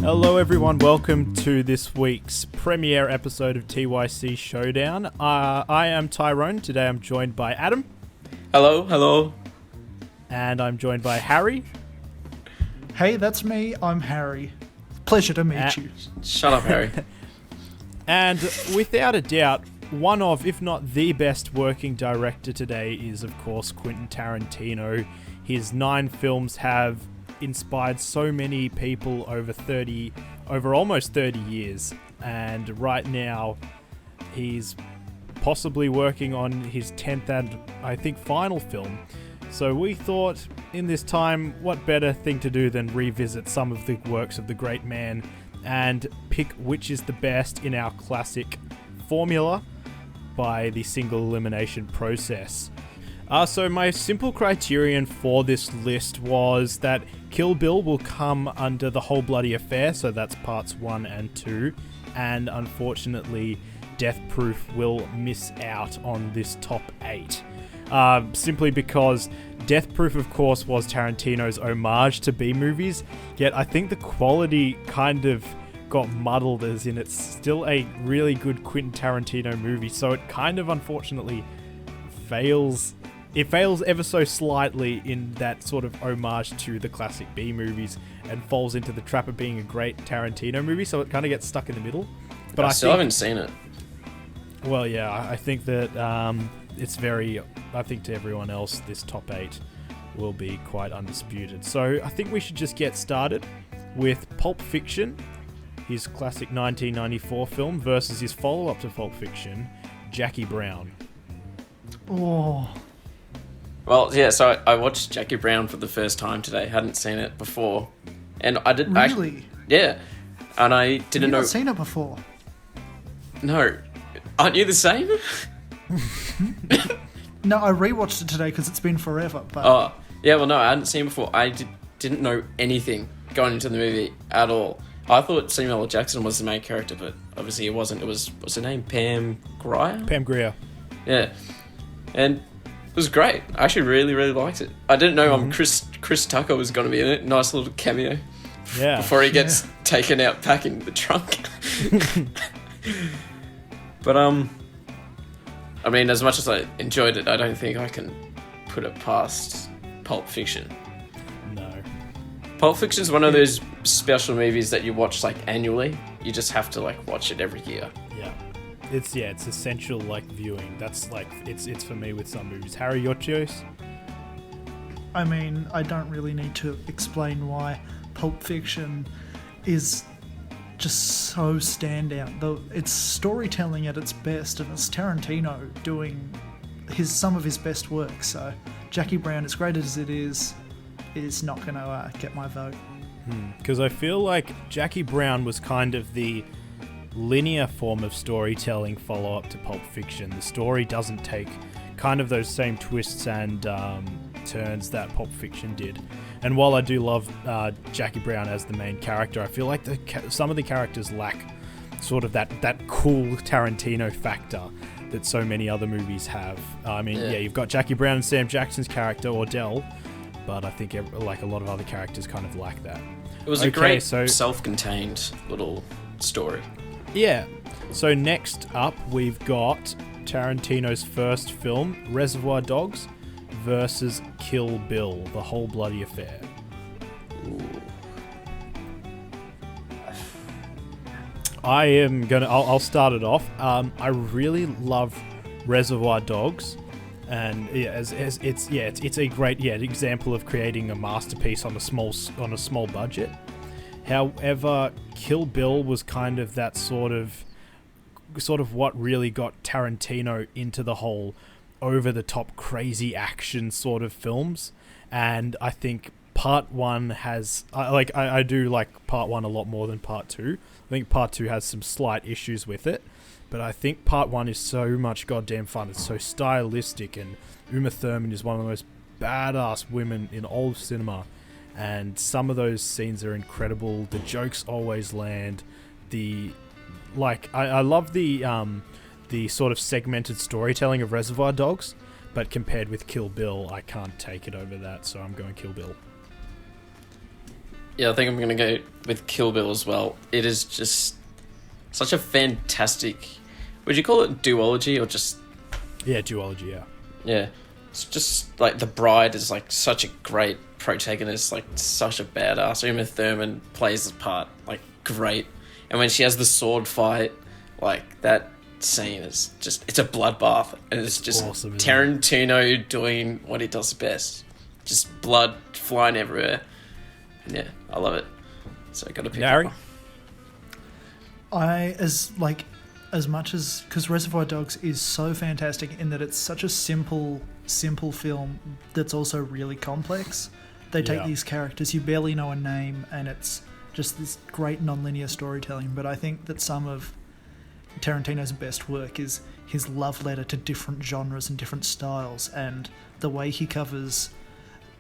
Hello everyone, welcome to this week's premiere episode of TYC Showdown. I am Tyrone. Today I'm joined by Adam. Hello. And I'm joined by Harry. Hey, that's me. I'm Harry. Pleasure to meet you. Shut up, Harry. And without a doubt, one of, if not the best working director today is, of course, Quentin Tarantino. His 9 films have inspired so many people over almost 30 years, and right now he's possibly working on his 10th and I think final film. So we thought in this time, what better thing to do than revisit some of the works of the great man and pick which is the best in our classic formula by the single elimination process. So my simple criterion for this list was that Kill Bill will come under The Whole Bloody Affair, so that's parts 1 and 2, and unfortunately Death Proof will miss out on this top 8. Simply because Death Proof, of course, was Tarantino's homage to B-movies, yet I think the quality kind of got muddled, as in it's still a really good Quentin Tarantino movie, so it kind of unfortunately fails. It fails ever so slightly in that sort of homage to the classic B movies and falls into the trap of being a great Tarantino movie, so it kind of gets stuck in the middle. But I still haven't seen it. Well, yeah, I think that it's very... I think to everyone else, this top 8 will be quite undisputed. So I think we should just get started with Pulp Fiction, his classic 1994 film, versus his follow-up to Pulp Fiction, Jackie Brown. Oh... Well, yeah, so I watched Jackie Brown for the first time today. Hadn't seen it before. And I did... Really? Yeah. And I didn't know... You've not seen it before? No. Aren't you the same? No, I rewatched it today because it's been forever, but... Oh, yeah, well, no, I hadn't seen it before. I didn't know anything going into the movie at all. I thought Samuel L. Jackson was the main character, but obviously it wasn't. It was... What's her name? Pam Grier? Pam Grier. Yeah. And... it was great. I actually really, really liked it. I didn't know Chris Tucker was going to be in it. Nice little cameo. Yeah. Before he gets taken out packing the trunk. But, I mean, as much as I enjoyed it, I don't think I can put it past Pulp Fiction. No. Pulp Fiction is one of those special movies that you watch, like, annually. You just have to, like, watch it every year. Yeah. It's essential, like, viewing. That's like it's for me with some movies. Harry, your choice? I mean, I don't really need to explain why Pulp Fiction is just so standout. It's storytelling at its best, and it's Tarantino doing some of his best work. So Jackie Brown, as great as it is not going to get my vote. Because I feel like Jackie Brown was kind of the linear form of storytelling follow-up to Pulp Fiction. The story doesn't take kind of those same twists and turns that Pulp Fiction did. And while I do love Jackie Brown as the main character, I feel like some of the characters lack sort of that cool Tarantino factor that so many other movies have. I mean, yeah, you've got Jackie Brown and Sam Jackson's character, Ordell, but I think like a lot of other characters kind of lack that. It was a great self-contained little story. Yeah, so next up we've got Tarantino's first film, Reservoir Dogs, versus Kill Bill, The Whole Bloody Affair. Ooh. I'll start it off. I really love Reservoir Dogs, and it's a great example of creating a masterpiece on a small budget. However, Kill Bill was kind of that sort of what really got Tarantino into the whole over-the-top crazy action sort of films. And I think part 1 has... I do like part 1 a lot more than part 2. I think part 2 has some slight issues with it. But I think part 1 is so much goddamn fun. It's so stylistic, and Uma Thurman is one of the most badass women in all of cinema. And some of those scenes are incredible. The jokes always land. I love the sort of segmented storytelling of Reservoir Dogs, but compared with Kill Bill, I can't take it over that, so I'm going Kill Bill. Yeah, I think I'm gonna go with Kill Bill as well. It is just such a fantastic. Would you call it duology or just? Yeah, duology. Yeah. Yeah, it's just like the bride is like such a great protagonist, like such a badass. Uma Thurman plays the part like great, and when she has the sword fight, like that scene is just, it's a bloodbath, and it's just awesome, Tarantino doing what he does best, just blood flying everywhere. And yeah, I love it. So I got to pick Harry? it. As much as, because Reservoir Dogs is so fantastic in that it's such a simple film that's also really complex. They take these characters, you barely know a name, and it's just this great non-linear storytelling. But I think that some of Tarantino's best work is his love letter to different genres and different styles, and the way he covers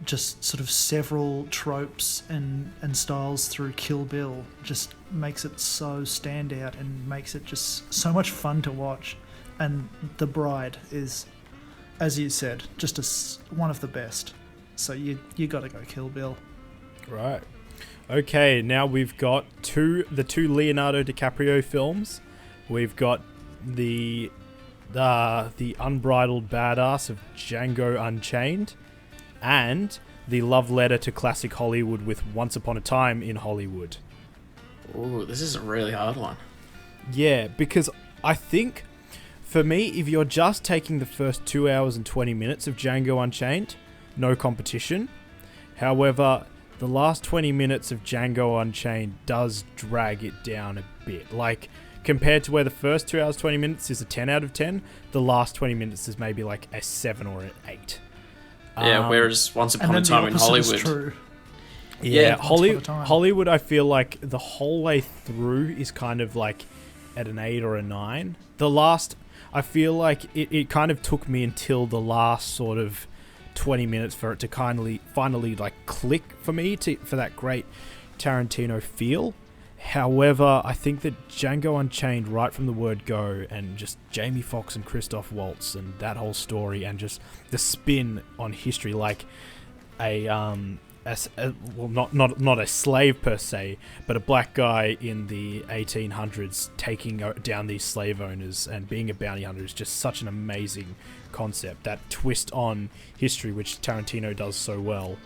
just sort of several tropes and styles through Kill Bill just makes it so stand out and makes it just so much fun to watch. And The Bride is, as you said, just one of the best. So you got to go Kill Bill. Right. Okay, now we've got the two Leonardo DiCaprio films. We've got the unbridled badass of Django Unchained, and the love letter to classic Hollywood with Once Upon a Time in Hollywood. Ooh, this is a really hard one. Yeah, because I think, for me, if you're just taking the first 2 hours and 20 minutes of Django Unchained, no competition. However, the last 20 minutes of Django Unchained does drag it down a bit. Like, compared to where the first 2 hours, 20 minutes is a 10 out of 10, the last 20 minutes is maybe like a 7 or an 8. Yeah, whereas Once Upon a Time in Hollywood. True. Yeah, Hollywood, I feel like the whole way through is kind of like at an 8 or a 9. The last, I feel like it kind of took me until the last sort of 20 minutes for it to finally like click for me for that great Tarantino feel. However, I think that Django Unchained, right from the word go, and just Jamie Foxx and Christoph Waltz and that whole story, and just the spin on history, like not a slave per se, but a black guy in the 1800s taking down these slave owners and being a bounty hunter is just such an amazing concept. That twist on history, which Tarantino does so well.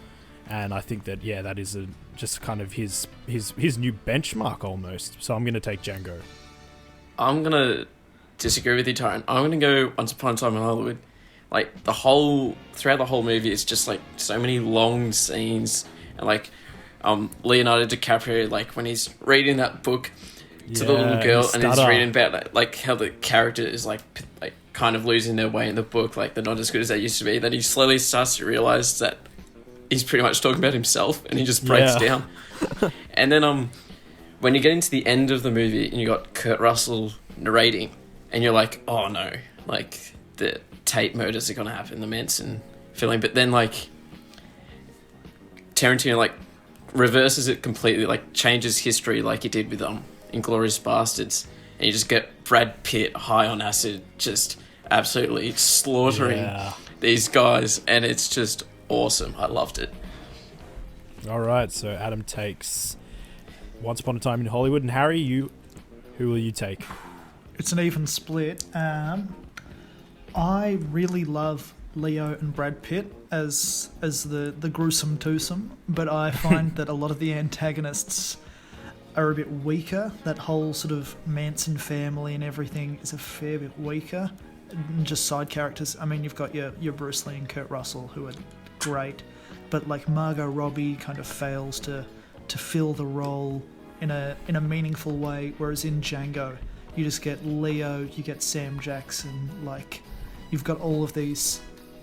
And I think that, yeah, that is just kind of his new benchmark almost. So I'm going to take Django. I'm going to disagree with you, Tyron. I'm going to go Once Upon a Time in Hollywood. Like, throughout the whole movie, it's just, like, so many long scenes. And, like, Leonardo DiCaprio, like, when he's reading that book to the little girl and he's reading about, like, how the character is, like kind of losing their way in the book. Like, they're not as good as they used to be. Then he slowly starts to realise that he's pretty much talking about himself, and he just breaks down. And then when you get into the end of the movie and you got Kurt Russell narrating, and you're like, oh no, like the Tate murders are gonna happen, the Manson feeling. But then like Tarantino like reverses it completely, like changes history like he did with Inglourious Bastards, and you just get Brad Pitt high on acid, just absolutely slaughtering these guys, and it's just awesome. I loved it. All right, so Adam takes Once Upon a Time in Hollywood, and Harry, who will you take? It's an even split. I really love Leo and Brad Pitt as the gruesome twosome, but I find that a lot of the antagonists are a bit weaker. That whole sort of Manson family and everything is a fair bit weaker. Just side characters. I mean, you've got your Bruce Lee and Kurt Russell, who are great, but like Margot Robbie kind of fails to fill the role in a meaningful way, whereas in Django you just get Leo, you get Sam Jackson, like you've got all of these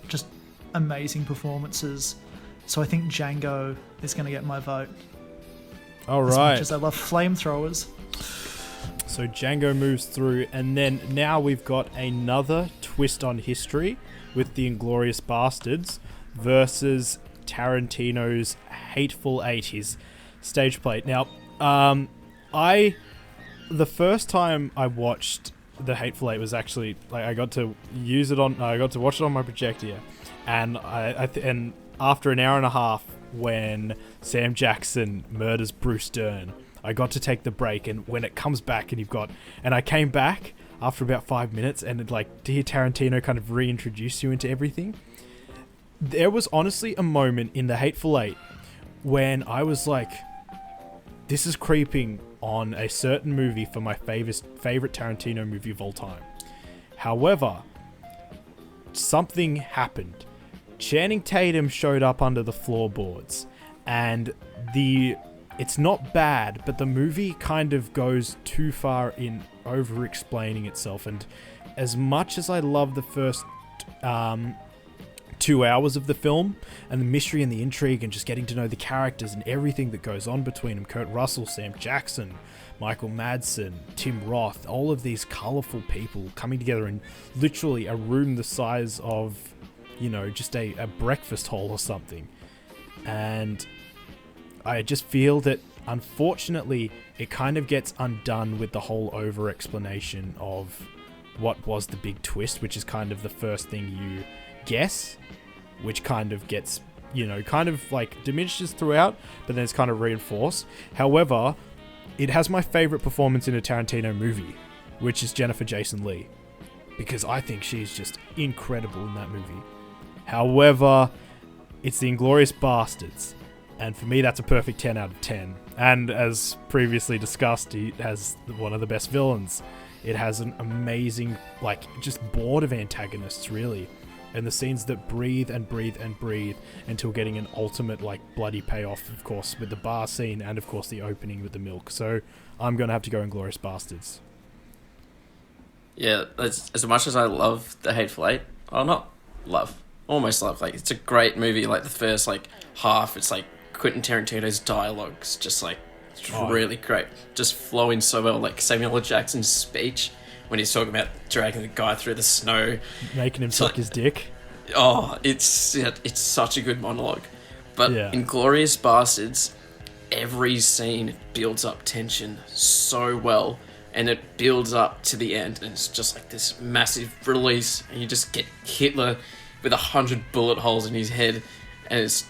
just amazing performances. So I think Django is going to get my vote. All right. As much as I love flamethrowers. So Django moves through, and then now we've got another twist on history with the Inglourious Bastards versus Tarantino's Hateful Eight, his stage play. Now, the first time I watched the Hateful Eight was actually like I got to watch it on my projector, and and after an hour and a half when Sam Jackson murders Bruce Dern. I got to take the break, and when it comes back and I came back after about 5 minutes and to hear Tarantino kind of reintroduce you into everything. There was honestly a moment in The Hateful Eight when I was like, this is creeping on a certain movie for my favorite Tarantino movie of all time. However, something happened. Channing Tatum showed up under the floorboards, and it's not bad, but the movie kind of goes too far in over-explaining itself. And as much as I love the first 2 hours of the film, and the mystery and the intrigue and just getting to know the characters and everything that goes on between them, Kurt Russell, Sam Jackson, Michael Madsen, Tim Roth, all of these colourful people coming together in literally a room the size of, just a breakfast hall or something. And I just feel that, unfortunately, it kind of gets undone with the whole over-explanation of what was the big twist, which is kind of the first thing you guess, which kind of gets, diminishes throughout, but then it's kind of reinforced. However, it has my favorite performance in a Tarantino movie, which is Jennifer Jason Leigh, because I think she's just incredible in that movie. However, it's The Inglourious Bastards, and for me that's a perfect 10 out of 10. And as previously discussed, it has one of the best villains. It has an amazing, just board of antagonists, really. And the scenes that breathe and breathe and breathe until getting an ultimate, bloody payoff, of course, with the bar scene and, of course, the opening with the milk. So I'm going to have to go Inglourious Bastards. Yeah, as much as I love The Hateful Eight, almost love. It's a great movie. The first, half, it's Quentin Tarantino's dialogue's just, really great. Just flowing so well. Samuel L. Jackson's speech when he's talking about dragging the guy through the snow, making him suck his dick. Oh, it's such a good monologue. But Inglourious Bastards, every scene builds up tension so well, and it builds up to the end, and it's just this massive release, and you just get Hitler with 100 bullet holes in his head, and it's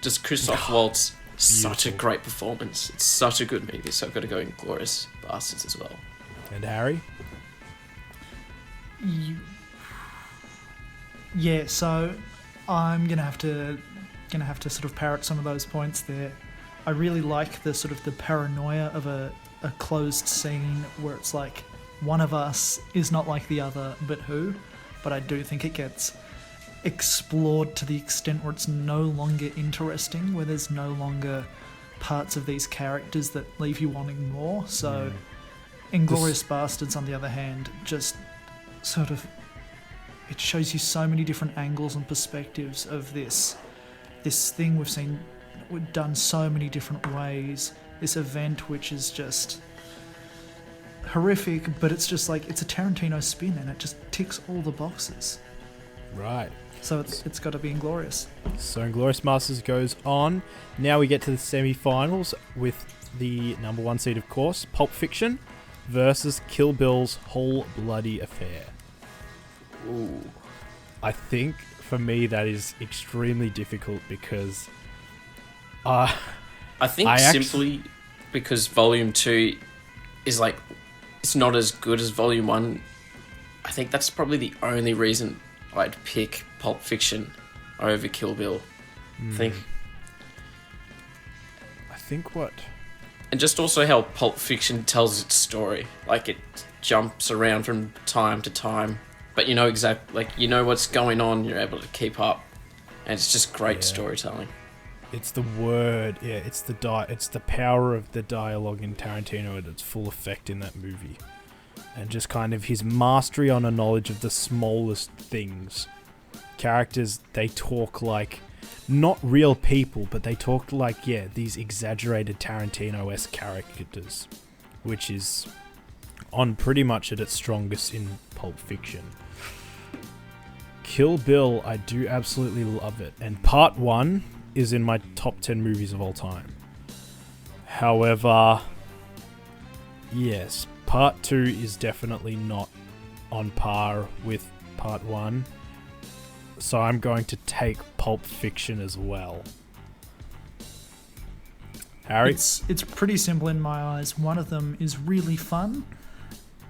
just Christoph Waltz. Such a great performance. It's such a good movie, so I've got to go Inglourious Bastards as well. And Harry? Yeah, so I'm gonna have to sort of parrot some of those points there. I really like the sort of the paranoia of a closed scene where it's one of us is not like the other, but who? But I do think it gets explored to the extent where it's no longer interesting, where there's no longer parts of these characters that leave you wanting more. So Inglourious Bastards, on the other hand, just sort of, it shows you so many different angles and perspectives of this thing we've done so many different ways, this event which is just horrific, but it's just it's a Tarantino spin, and it just ticks all the boxes. Right. So it's got to be Inglourious. So Inglourious Basterds goes on. Now we get to the semi-finals with the number one seed, of course, Pulp Fiction versus Kill Bill's Whole Bloody Affair. Ooh. I think for me that is extremely difficult because I think simply because Volume 2 is it's not as good as Volume 1. I think that's probably the only reason I'd pick Pulp Fiction over Kill Bill. I think what? And just also how Pulp Fiction tells its story. It jumps around from time to time, but you know what's going on, you're able to keep up, and it's just great storytelling. It's the word, it's the power of the dialogue in Tarantino at its full effect in that movie. And just kind of his mastery on a knowledge of the smallest things. Characters, they talk not real people, but they talk these exaggerated Tarantino-esque characters, which is on pretty much at its strongest in Pulp Fiction. Kill Bill, I do absolutely love it, and Part 1 is in my top 10 movies of all time. However, yes, Part 2 is definitely not on par with Part 1, so I'm going to take Pulp Fiction as well. Harry? It's pretty simple in my eyes. One of them is really fun,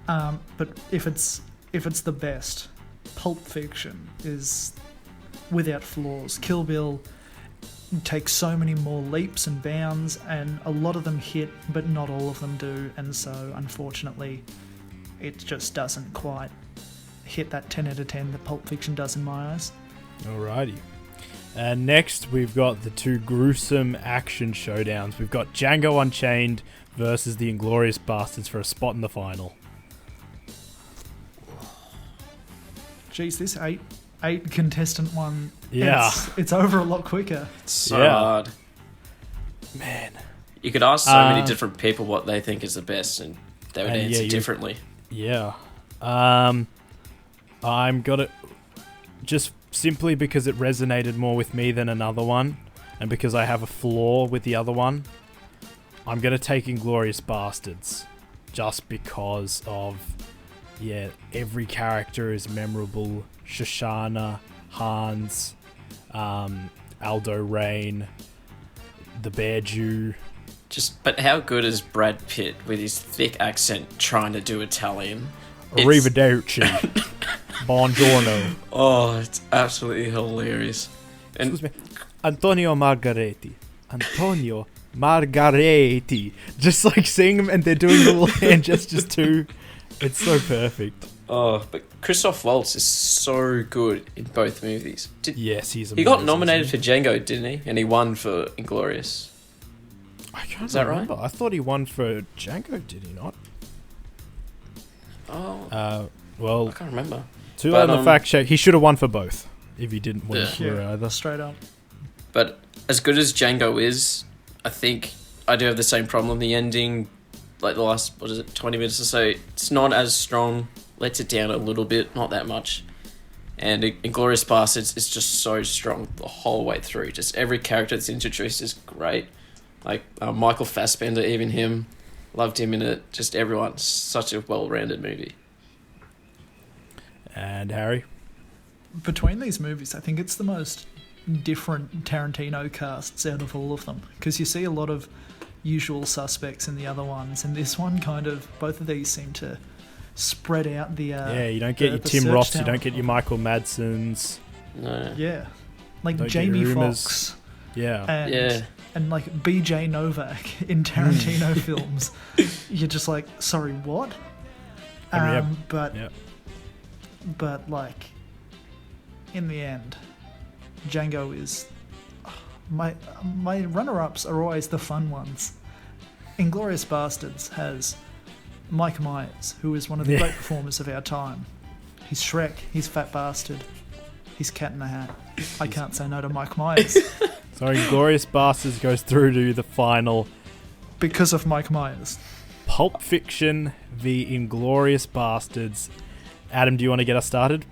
but if it's the best, Pulp Fiction is without flaws. Kill Bill takes so many more leaps and bounds, and a lot of them hit, but not all of them do, and so unfortunately it just doesn't quite hit that 10 out of 10 that Pulp Fiction does in my eyes. Alrighty. And next we've got the two gruesome action showdowns. We've got Django Unchained versus the Inglourious Basterds for a spot in the final. Geez, this eight contestant one, Yeah. it's over a lot quicker. It's so Yeah. hard. Man. You could ask so many different people what they think is the best, and they would answer differently. Yeah. I'm gonna... Just simply because it resonated more with me than another one, and because I have a flaw with the other one, I'm gonna take Inglourious Basterds. Just because of... Yeah, every character is memorable. Shoshana, Hans, Aldo Rain, the Bear Jew. But how good is Brad Pitt with his thick accent trying to do Italian? Arrivederci. Buongiorno. Oh, it's absolutely hilarious. And Excuse me. Antonio Margaretti. Antonio Margaretti. Just like seeing them and they're doing little hand gestures too. It's so perfect. Oh, but Christoph Waltz is so good in both movies. Yes, he's amazing. He got nominated for Django, didn't he? And he won for Inglourious. I can't Is that remember. right? I thought he won for Django, did he not? Oh, Well, I can't remember. on the fact check, he should have won for both if he didn't win Yeah. for either. Straight up. But as good as Django is, I think I do have the same problem. The ending, like the last, 20 minutes or so, it's not as strong. Lets it down a little bit, not that much. And Inglourious Basterds is just so strong the whole way through. Just every character that's introduced is great. Like Michael Fassbender, even him, loved him in it. Just everyone, such a well-rounded movie. And Harry? Between these movies, I think it's the most different Tarantino casts out of all of them, because you see a lot of usual suspects in the other ones, and this one kind of, both of these seem to spread out the you don't get your Tim Roths, you don't get your Michael Madsens. No. Yeah, like Don't Jamie get Umas. Foxx Yeah. and like BJ Novak in Tarantino films. You're just like, sorry, what? But like, in the end, Django is my runner-ups are always the fun ones. Inglourious Basterds has Mike Myers, who is one of the great performers of our time. He's Shrek, he's Fat Bastard, he's Cat in the Hat. I can't say no to Mike Myers. So Inglourious Basterds goes through to the final. Because of Mike Myers. Pulp Fiction v Inglourious Basterds. Adam, do you want to get us started?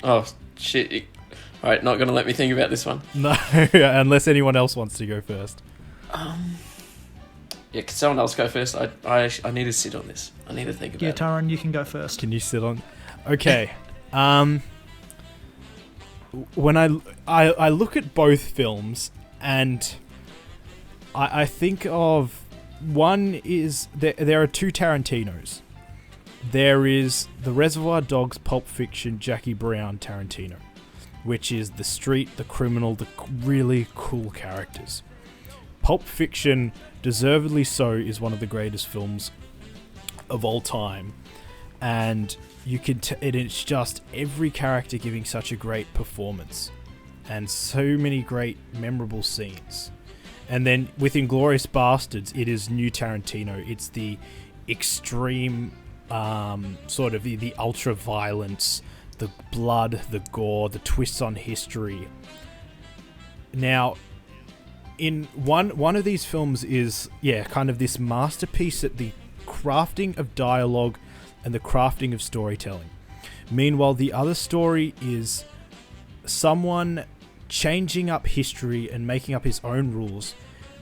Oh, shit. Alright, not going to let me think about this one. No, unless anyone else wants to go first. Yeah, can someone else go first? I need to sit on this. I need to think about Yeah, it. Taran, you can go first. Can you sit on? Okay. When I look at both films, and I think of one is there are two Tarantinos. There is the Reservoir Dogs, Pulp Fiction, Jackie Brown Tarantino, which is the street, the criminal, the really cool characters. Pulp Fiction, deservedly so, is one of the greatest films of all time, and you can it's just every character giving such a great performance, and so many great memorable scenes. And then with Inglourious Basterds, it is new Tarantino. It's the extreme, sort of the ultra violence, the blood, the gore, the twists on history. Now, in one of these films is kind of this masterpiece at the crafting of dialogue and the crafting of storytelling. Meanwhile, the other story is someone changing up history and making up his own rules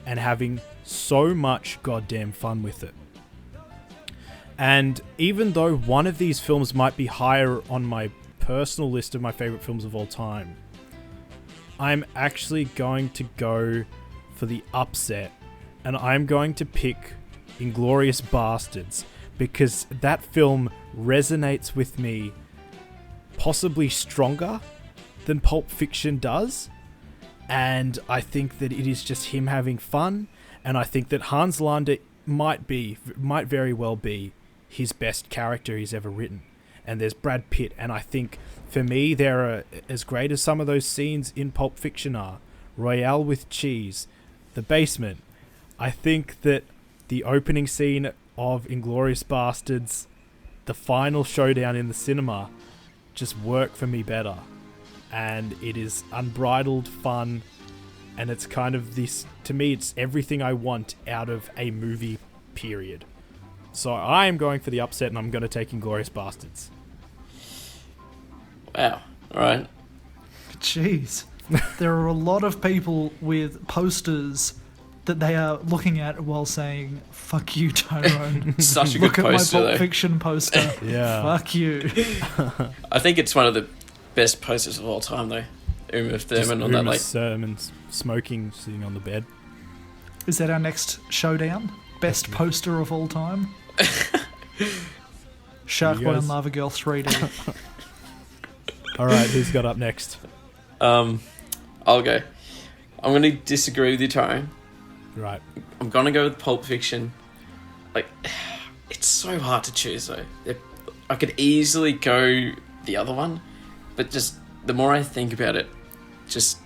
and having so much goddamn fun with it. And even though one of these films might be higher on my personal list of my favorite films of all time, I'm actually going to go for the upset and I'm going to pick Inglourious Bastards because that film resonates with me possibly stronger than Pulp Fiction does. And I think that it is just him having fun. And I think that Hans Landa might very well be his best character he's ever written. And there's Brad Pitt. And I think for me, there are, as great as some of those scenes in Pulp Fiction are, Royale with Cheese, The Basement, I think that the opening scene of Inglourious Bastards, the final showdown in the cinema, just work for me better. And it is unbridled fun, and it's kind of this, to me, it's everything I want out of a movie, period. So I am going for the upset, and I'm going to take Inglourious Bastards. Wow. All right. Jeez. There are a lot of people with posters that they are looking at while saying, fuck you, Tyrone. Such a good poster, Look at my Pulp though. Fiction poster. Yeah. Fuck you. I think it's one of the best posters of all time, though. Uma Thurman on that, like... Thurman smoking, sitting on the bed. Is that our next showdown? Best poster of all time? Shark Boy and Lava Girl 3D. All right, who's got up next? I'll go. I'm going to disagree with you, Tyrone. Right. I'm going to go with Pulp Fiction. Like, it's so hard to choose, though. I could easily go the other one, but just the more I think about it, just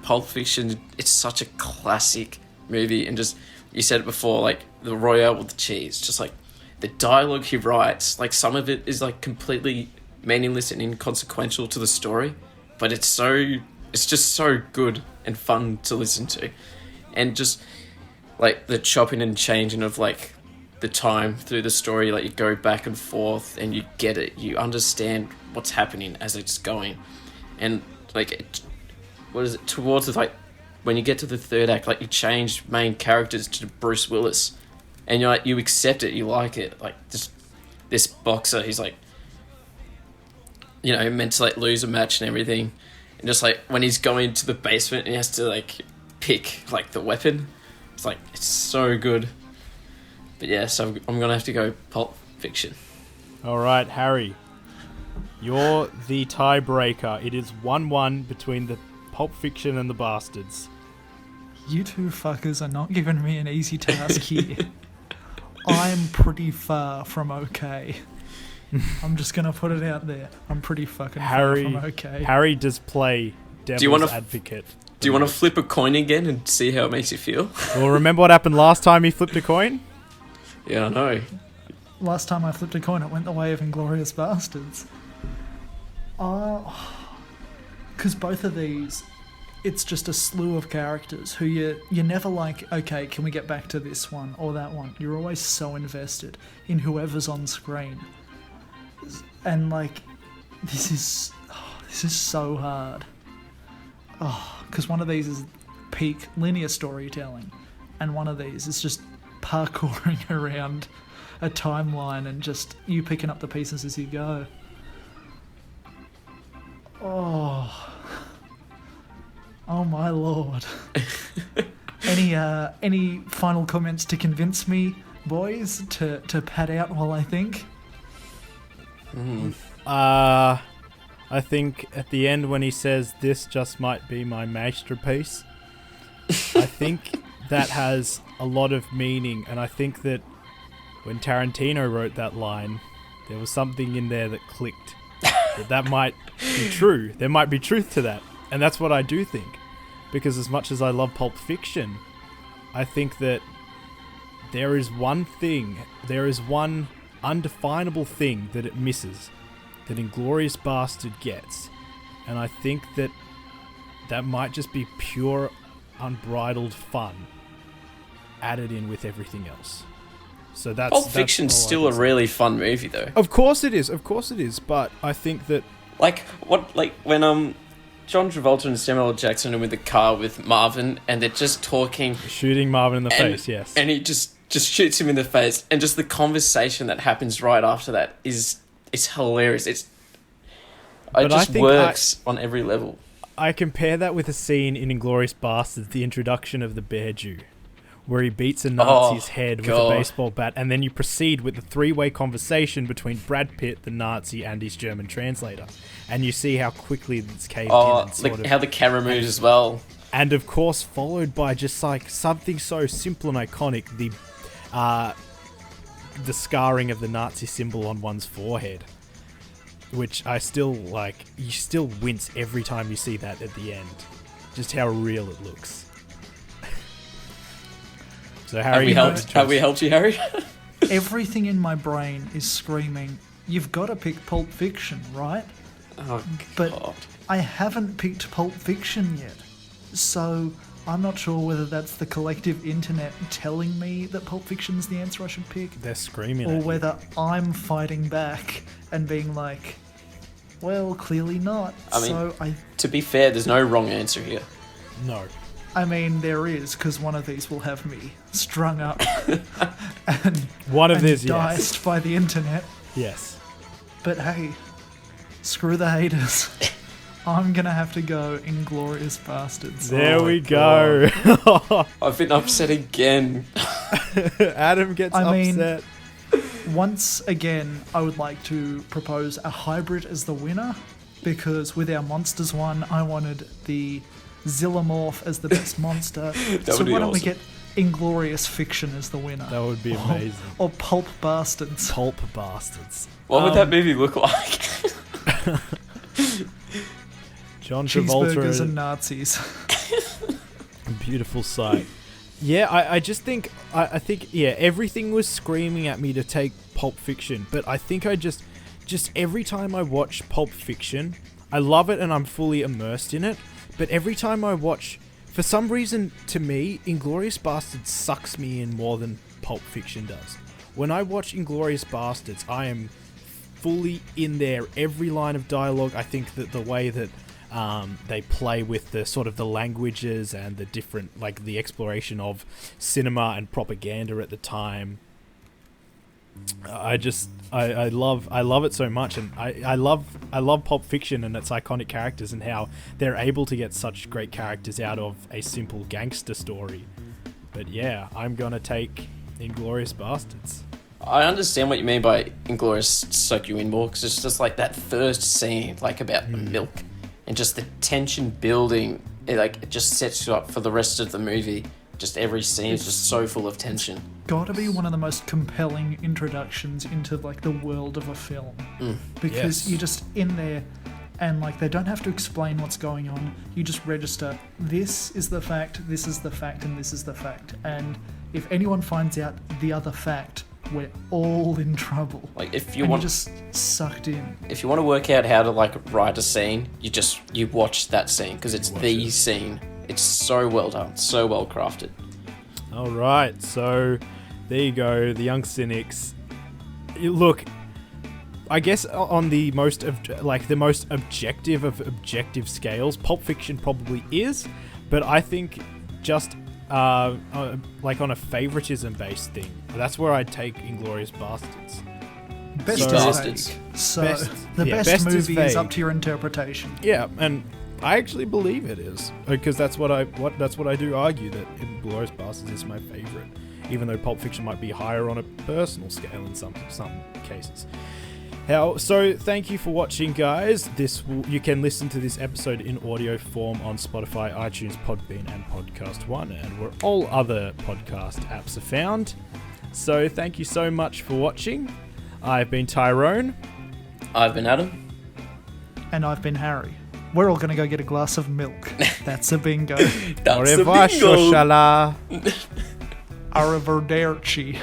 Pulp Fiction, it's such a classic movie. And just, you said it before, like, the Royale with the Cheese, just like the dialogue he writes, like, some of it is like completely meaningless and inconsequential to the story, but it's just so good and fun to listen to. And just like the chopping and changing of like the time through the story, like you go back and forth and you get it, you understand what's happening as it's going. And like towards the, like when you get to the third act, like you change main characters to Bruce Willis, and you're like, you accept it, you like it. Like this boxer, he's like, you know, meant to like lose a match and everything, and just like when he's going to the basement and he has to like pick like the weapon, it's like, it's so good. But yeah, so I'm gonna have to go Pulp Fiction. All right, Harry, you're the tiebreaker. It is 1-1 between the Pulp Fiction and the Bastards. You two fuckers are not giving me an easy task here. I'm pretty far from okay. I'm just going to put it out there. I'm pretty fucking far from okay. Harry does play devil's advocate. Do you want to flip a coin again and see how it makes you feel? Well, remember what happened last time he flipped a coin? Yeah, I know. Last time I flipped a coin, it went the way of Inglourious Bastards. Because both of these, it's just a slew of characters who you're never like, okay, can we get back to this one or that one? You're always so invested in whoever's on screen. And like, this is so hard. Because one of these is peak linear storytelling, and one of these is just parkouring around a timeline and just you picking up the pieces as you go. Oh my lord. Any final comments to convince me, boys, to pad out while I think? I think at the end when he says, this just might be my masterpiece, I think that has a lot of meaning. And I think that when Tarantino wrote that line, there was something in there that clicked. that might be true. There might be truth to that. And that's what I do think. Because as much as I love Pulp Fiction, I think that there is one undefinable thing that it misses, that Inglourious Bastard gets. And I think that might just be pure, unbridled fun added in with everything else. So Pulp Fiction's still a really fun movie, though. Of course it is. But I think that when John Travolta and Samuel L. Jackson are in the car with Marvin, and they're just talking, shooting Marvin in the face, yes, and he just shoots him in the face, and just the conversation that happens right after that it's hilarious. It just works on every level. I compare that with a scene in Inglourious Basterds, the introduction of the Bear Jew, where he beats a Nazi's head with God. a baseball bat, and then you proceed with the three-way conversation between Brad Pitt, the Nazi, and his German translator, and you see how quickly it's caved in. And sort of, how the camera moves as well. And of course, followed by just like something so simple and iconic, the scarring of the Nazi symbol on one's forehead, which I still like. You still wince every time you see that at the end. Just how real it looks. So Harry, have we helped you, Harry? Everything in my brain is screaming, you've got to pick Pulp Fiction, right? Oh, but God. I haven't picked Pulp Fiction yet. So I'm not sure whether that's the collective internet telling me that Pulp Fiction's the answer I should pick, They're screaming or at you. whether I'm fighting back and being like, well, clearly not. I mean, to be fair, there's no wrong answer here. No. I mean, there is, because one of these will have me strung up and, One of and these, diced yes. by the internet. Yes. But hey, screw the haters. I'm going to have to go Inglourious Bastards. There we go. I've been upset again. Adam gets upset. Once again, I would like to propose a hybrid as the winner, because with our Monsters one, I wanted the Zillamorph as the best monster. So why don't we get Inglourious Fiction as the winner? That would be amazing. Or Pulp Bastards. Pulp Bastards. What would that movie look like? John Cheeseburgers Travolta. and Nazis. A beautiful sight. Yeah, I just think, I think, yeah, everything was screaming at me to take Pulp Fiction, but I think I just every time I watch Pulp Fiction, I love it and I'm fully immersed in it, but every time I watch, for some reason, to me, Inglourious Bastards sucks me in more than Pulp Fiction does. When I watch Inglourious Bastards, I am fully in there, every line of dialogue. I think that the way that they play with the sort of the languages and the different, like the exploration of cinema and propaganda at the time. I love it so much, and I love Pulp Fiction and its iconic characters and how they're able to get such great characters out of a simple gangster story. But yeah, I'm gonna take Inglourious Bastards. I understand what you mean by Inglourious suck you in more, because it's just like that first scene, like about the milk, and just the tension building. It just sets you up for the rest of the movie. Just every scene is just so full of tension. Gotta be one of the most compelling introductions into like the world of a film, because you're just in there, and like they don't have to explain what's going on. You just register, this is the fact, this is the fact, and this is the fact. And if anyone finds out the other fact, we're all in trouble. Like if you're just sucked in. If you want to work out how to like write a scene, you watch that scene, because it's the scene. It's so well done, so well crafted. All right, so there you go, the Young Cynics. Look, I guess on the most objective of objective scales, Pulp Fiction probably is, but I think just like on a favoritism based thing, that's where I'd take Inglourious Bastards. Best Bastards. So Best, the yeah, best best movie is vague. up to your interpretation. Yeah, and I actually believe it is, because that's what I do argue, that Inglourious Bastards is my favorite, even though Pulp Fiction might be higher on a personal scale in some cases. So thank you for watching, guys. You can listen to this episode in audio form on Spotify, iTunes, Podbean, and Podcast One, and where all other podcast apps are found. So thank you so much for watching. I've been Tyrone. I've been Adam. And I've been Harry. We're all going to go get a glass of milk. That's a bingo. That's Au revoir, a bingo. Shoshala. Arrivederci.